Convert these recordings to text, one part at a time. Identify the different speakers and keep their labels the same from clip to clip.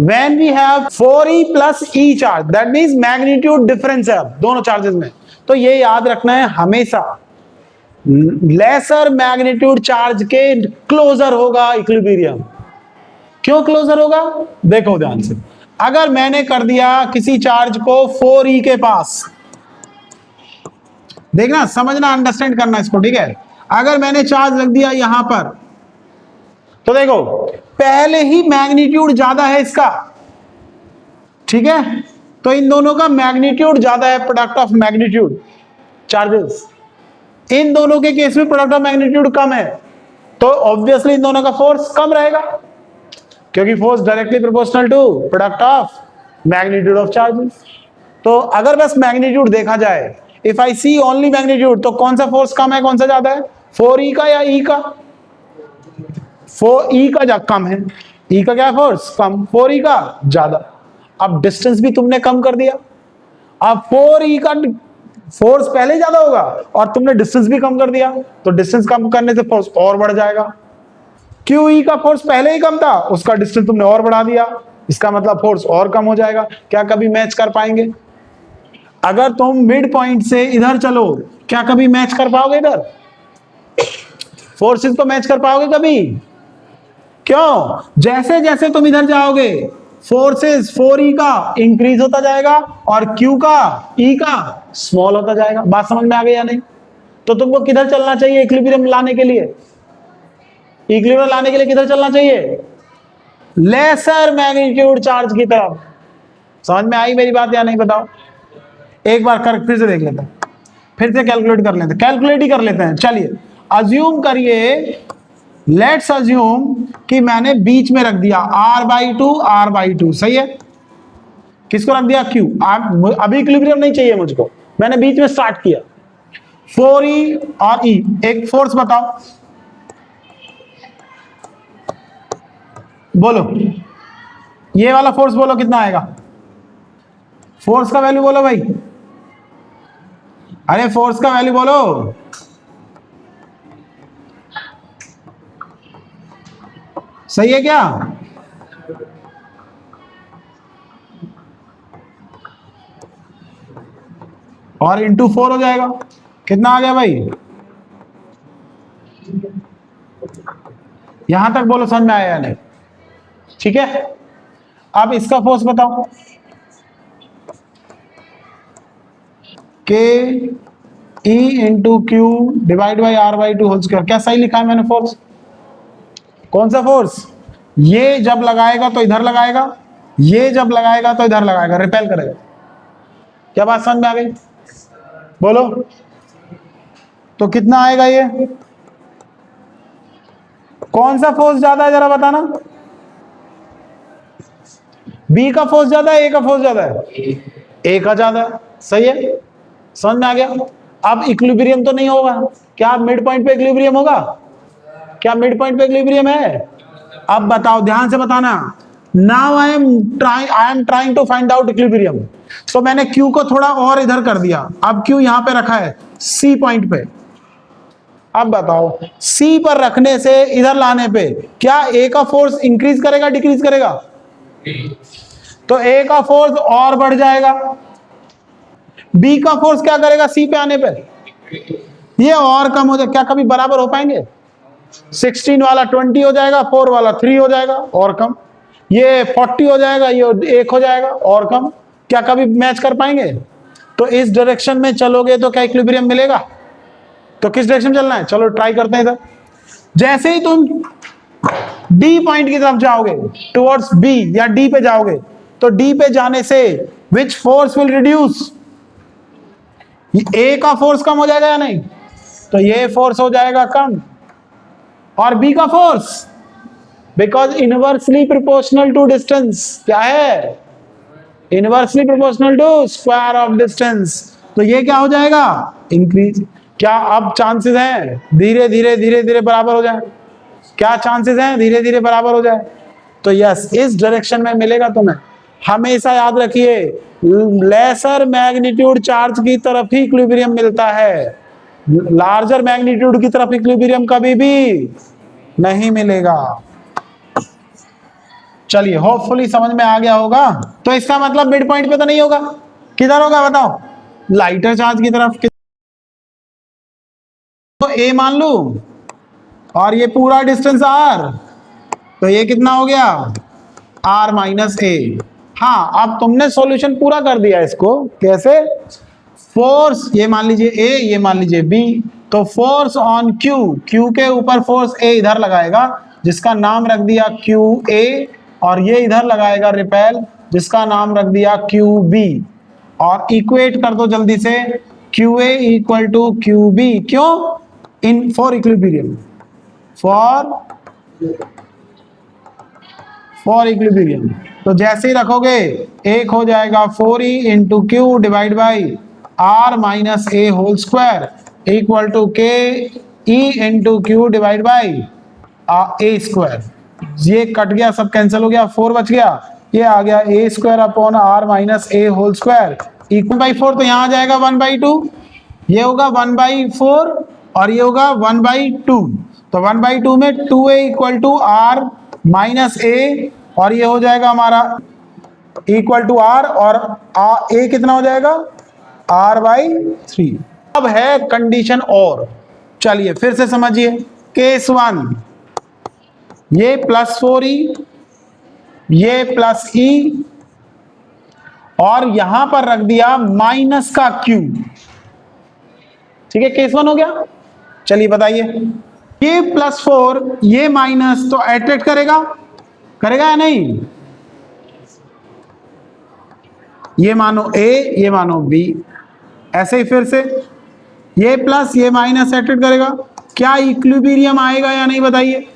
Speaker 1: When we have 4e plus E charge, that means magnitude difference है दोनों charges में। तो ये याद रखना है हमेशा, लेसर मैग्नीट्यूड चार्ज के क्लोजर होगा इक्विलिब्रियम। क्यों क्लोजर होगा, देखो ध्यान से। अगर मैंने कर दिया किसी चार्ज को 4e के पास, देखना समझना अंडरस्टैंड करना इसको, ठीक है। अगर मैंने चार्ज रख दिया यहां पर, तो देखो पहले ही मैग्नीट्यूड ज्यादा है इसका, ठीक है। तो इन दोनों का मैग्नीट्यूड ज्यादा है, प्रोडक्ट ऑफ मैग्नीट्यूड चार्जेस। इन दोनों के केस में प्रोडक्ट ऑफ मैग्नीट्यूड कम है, तो ऑब्वियसली इन दोनों का फोर्स कम रहेगा, क्योंकि force directly proportional to product of magnitude of charges. तो अगर बस मैग्नीट्यूड देखा जाए, if I see only magnitude, तो कौन सा फोर्स कम है कौन सा ज्यादा है, 4e का या e का? 4e का कम है, e का क्या फोर्स कम, 4e का ज्यादा। अब डिस्टेंस भी तुमने कम कर दिया, अब 4e का फोर्स पहले ज्यादा होगा और तुमने डिस्टेंस भी कम कर दिया, तो डिस्टेंस कम करने से फोर्स और बढ़ जाएगा। QE का फोर्स पहले ही कम था, उसका डिस्टेंस तुमने और बढ़ा दिया, इसका मतलब फोर्स और कम हो जाएगा। क्या कभी मैच कर पाएंगे? अगर तुम मिड पॉइंट से इधर चलो, क्या कभी मैच कर पाओगे? इधर फोर्सेस को मैच कर पाओगे कभी? क्यों? जैसे जैसे तुम इधर जाओगे, फोर्सेस 4e का इंक्रीज होता जाएगा और Q का E का स्मॉल होता जाएगा। बात समझ में आ गई या नहीं? तो तुमको किधर चलना चाहिए इक्विलिब्रियम लाने के लिए? इक्विलिब्रियम लाने के लिए किधर चलना चाहिए? लेसर मैग्नीट्यूड चार्ज की तरफ। समझ में आई मेरी बात या नहीं, बताओ? एक बार कर फिर से देख लेते हैं, फिर से कैलकुलेट कर लेते हैं, कैलकुलेट ही कर लेते हैं। चलिए अज्यूम करिए, लेट्स अज्यूम कि मैंने बीच में रख दिया r/2 सही है। किसको रख दिया? Q। अभी इक्विलिब्रियम नहीं चाहिए मुझको, मैंने बीच में स्टार्ट किया 4e और E। एक फोर्स बताओ, बोलो ये वाला फोर्स बोलो कितना आएगा? फोर्स का वैल्यू बोलो भाई, अरे फोर्स का वैल्यू बोलो। सही है क्या? और इंटू 4 हो जाएगा, कितना आ गया भाई? यहां तक बोलो समझ में आया या नहीं? ठीक है, अब इसका फोर्स बताओ। K E into Q divide by r/2 whole square. क्या सही लिखा है मैंने फोर्स? कौन सा फोर्स? ये जब लगाएगा तो इधर लगाएगा, ये जब लगाएगा तो इधर लगाएगा, रिपेल करेगा। क्या बात समझ में आ गई? बोलो तो कितना आएगा ये? कौन सा फोर्स ज्यादा है जरा बताना? बी का फोर्स ज्यादा है, ए का फोर्स ज्यादा है? ए का ज्यादा है, सही है। समझ में आ गया? अब इक्विलिब्रियम तो नहीं होगा, क्या मिड पॉइंट पे इक्विलिब्रियम होगा? क्या मिड पॉइंट पे इक्विलिब्रियम है? अब बताओ, ध्यान से बताना। Now I am trying to find out equilibrium. तो मैंने Q को थोड़ा और इधर कर दिया, अब Q यहां पे रखा है C पॉइंट पे। अब बताओ C पर रखने से इधर लाने पे क्या A का फोर्स इंक्रीज करेगा डिक्रीज करेगा? तो A का फोर्स और बढ़ जाएगा, B का फोर्स क्या करेगा C पे आने पे? ये और कम हो जाएगा। क्या कभी बराबर हो पाएंगे? 16 वाला 20 हो जाएगा, 4 वाला 3 हो जाएगा और कम, ये 40 हो जाएगा, ये 1 हो जाएगा और कम। क्या कभी मैच कर पाएंगे? तो इस डायरेक्शन में चलोगे तो क्या इक्विलिब्रियम मिलेगा? तो किस डायरेक्शन चलना है? चलो ट्राई करते हैं इधर। जैसे ही तुम डी पॉइंट की तरफ जाओगे, टुवर्ड्स बी या डी पे जाओगे, तो डी पे जाने से विच फोर्स विल रिड्यूस? ए का फोर्स कम हो जाएगा या नहीं? तो ये फोर्स हो जाएगा कम, और बी का force because inversely proportional to distance, क्या है? Inversely proportional to square of distance. तो ये क्या हो जाएगा? इंक्रीज। क्या अब चांसेस हैं धीरे धीरे धीरे धीरे बराबर हो जाए? क्या चांसेस हैं धीरे धीरे बराबर हो जाए? तो यस, इस डायरेक्शन में मिलेगा तुम्हें। हमेशा याद रखिए, लेसर मैग्नीट्यूड चार्ज की तरफ ही इक्विलिब्रियम मिलता है, लार्जर मैग्नीट्यूड की तरफ इक्विलिब्रियम कभी भी नहीं मिलेगा। चलिए होपफुली समझ में आ गया होगा। तो इसका मतलब मिड पॉइंट पे तो नहीं होगा, किधर होगा बताओ? लाइटर चार्ज की तरफ। तो ए मान लू और ये पूरा डिस्टेंस आर, तो ये कितना हो गया? आर माइनस ए। हाँ अब तुमने सॉल्यूशन पूरा कर दिया इसको। कैसे? फोर्स ये मान लीजिए ए, ये मान लीजिए बी, तो फोर्स ऑन क्यू, क्यू के ऊपर फोर्स ए इधर लगाएगा जिसका नाम रख दिया क्यू ए, और ये इधर लगाएगा रिपेल जिसका नाम रख दिया क्यू बी, और इक्वेट कर दो जल्दी से Q A equal to Q B. क्यों? In for equilibrium, for equilibrium. तो जैसे ही रखोगे एक हो जाएगा 4e into Q divide by R minus A whole square equal to K E into Q divide by A square. ये cut गया, सब कैंसिल हो गया, 4 बच गया, ये आ गया A square upon R minus A whole square equal by 4, तो यहाँ आ जाएगा 1/2, ये होगा 1/4 और ये होगा 1/2। तो 1/2 में 2a equal to R minus A, और ये हो जाएगा हमारा इक्वल टू आर, और ए कितना हो जाएगा? r/3। अब है कंडीशन और, चलिए फिर से समझिए। केस 1, ये +4e, ये +e, और यहां पर रख दिया माइनस का q। ठीक है, केस 1 हो गया। चलिए बताइए, ये +4 ये माइनस तो एट्रैक्ट करेगा, करेगा या नहीं? ये मानो A, ये मानो B, ऐसे ही फिर से ये प्लस ये माइनस एट्रैक्ट करेगा। क्या इक्विलिब्रियम आएगा या नहीं बताइए?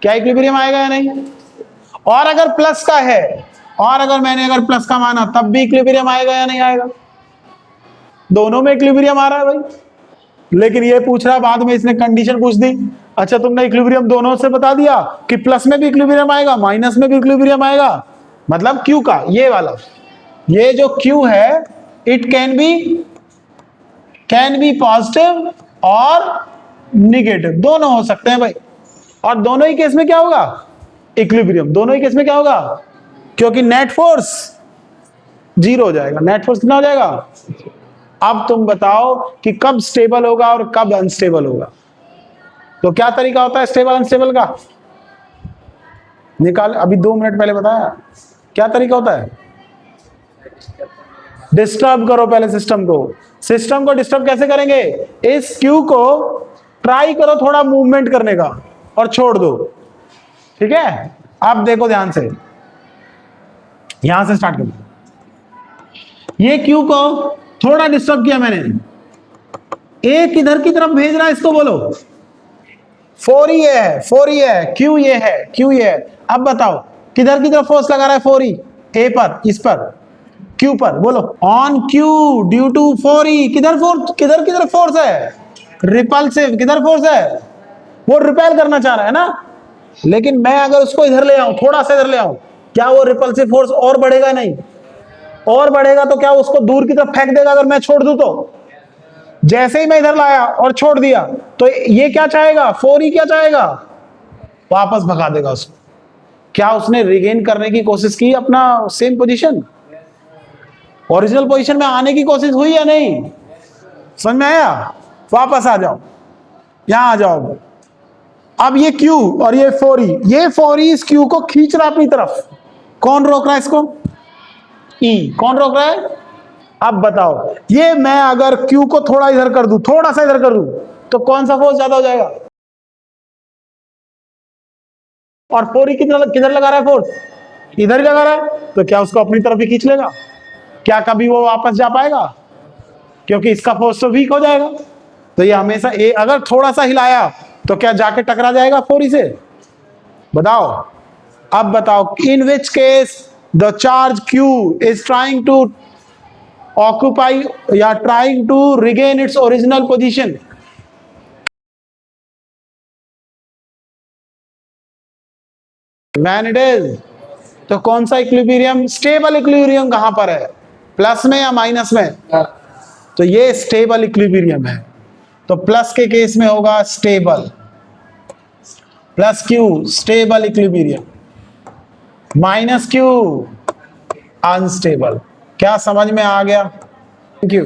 Speaker 1: क्या इक्विलिब्रियम आएगा या नहीं? और अगर प्लस का है, और अगर मैंने अगर प्लस का माना तब भी इक्विलिब्रियम आएगा या नहीं आएगा? दोनों में इक्विलिब्रियम आ रहा है भाई। लेकिन ये पूछ रहा, बाद में इसने कंडीशन पूछ दी। अच्छा तुमने इक्विलिब्रियम दोनों से बता दिया कि प्लस में भी इक्विलिब्रियम आएगा, माइनस में भी इक्विलिब्रियम आएगा। मतलब क्यू का ये वाला, ये जो क्यू है इट कैन बी पॉजिटिव और निगेटिव, दोनों हो सकते हैं भाई। और दोनों ही केस में क्या होगा? इक्विलिब्रियम। दोनों ही केस में क्या होगा? क्योंकि नेट फोर्स 0 हो जाएगा। नेट फोर्स कितना हो जाएगा? अब तुम बताओ कि कब स्टेबल होगा और कब अनस्टेबल होगा। तो क्या तरीका होता है स्टेबल अनस्टेबल का? निकाल, अभी 2 मिनट पहले बताया। क्या तरीका होता है? डिस्टर्ब करो पहले सिस्टम को। सिस्टम को डिस्टर्ब कैसे करेंगे? इस क्यू को ट्राई करो थोड़ा मूवमेंट करने का और छोड़ दो। ठीक है, अब देखो ध्यान से, यहां से स्टार्ट करो। ये क्यू को थोड़ा डिस्टर्ब किया मैंने, ए किधर की तरफ भेज रहा है इसको बोलो? 4e है, 4e है, क्यू ये है, क्यू ये है। अब बताओ किधर की तरफ फोर्स लगा रहा है 4e? ए पर, इस पर, क्यू पर, बोलो। On Q due to 4e। किधर की तरफ फोर्स है? रिपल्सिव। किधर फोर्स है? वो रिपेल करना चाह रहा है ना। लेकिन मैं अगर उसको इधर ले आऊं, थोड़ा सा इधर ले आऊं, क्या वो रिपल्सिव फोर्स और बढ़ेगा? नहीं। और बढ़ेगा तो क्या उसको दूर की तरफ फेंक देगा अगर मैं छोड़ दूं तो? जैसे ही मैं इधर लाया और छोड़ दिया तो ये क्या चाहेगा? 4e क्या चाहेगा? वापस भगा देगा उसको। क्या उसने रिगेन करने की कोशिश की अपना सेम पोजीशन, ओरिजिनल पोजीशन में आने की कोशिश हुई या नहीं? समझ में आया? वापस आ जाओ, यहां आ जाओ। अब ये Q और ये 4e, ये 4e इस Q को खींच रहा अपनी तरफ। कौन रोक रहा है इसको? E। कौन रोक रहा है? अब बताओ, ये मैं अगर Q को थोड़ा इधर कर दूं, थोड़ा सा इधर कर दूं, तो कौन सा फोर्स ज्यादा हो जाएगा? और 4e किधर लगा रहा है फोर्स? इधर ही लगा रहा है, तो क्या उसको अपनी तरफ ही खींच लेगा? क्या कभी वो वापस जा पाएगा? क्योंकि इसका फोर्स तो वीक हो जाएगा। तो ये हमेशा अगर थोड़ा सा हिलाया तो क्या जाके टकरा जाएगा 4e से? बताओ। अब बताओ, in which case the charge Q is trying to occupy या trying to regain its original position. Man it is. तो कौन सा इक्विलिब्रियम? स्टेबल इक्विलिब्रियम कहां पर है? प्लस में या माइनस में? तो ये स्टेबल इक्विलिब्रियम है। तो प्लस के केस में होगा stable, plus Q stable equilibrium. Minus Q unstable. क्या समझ में आ गया? Thank you.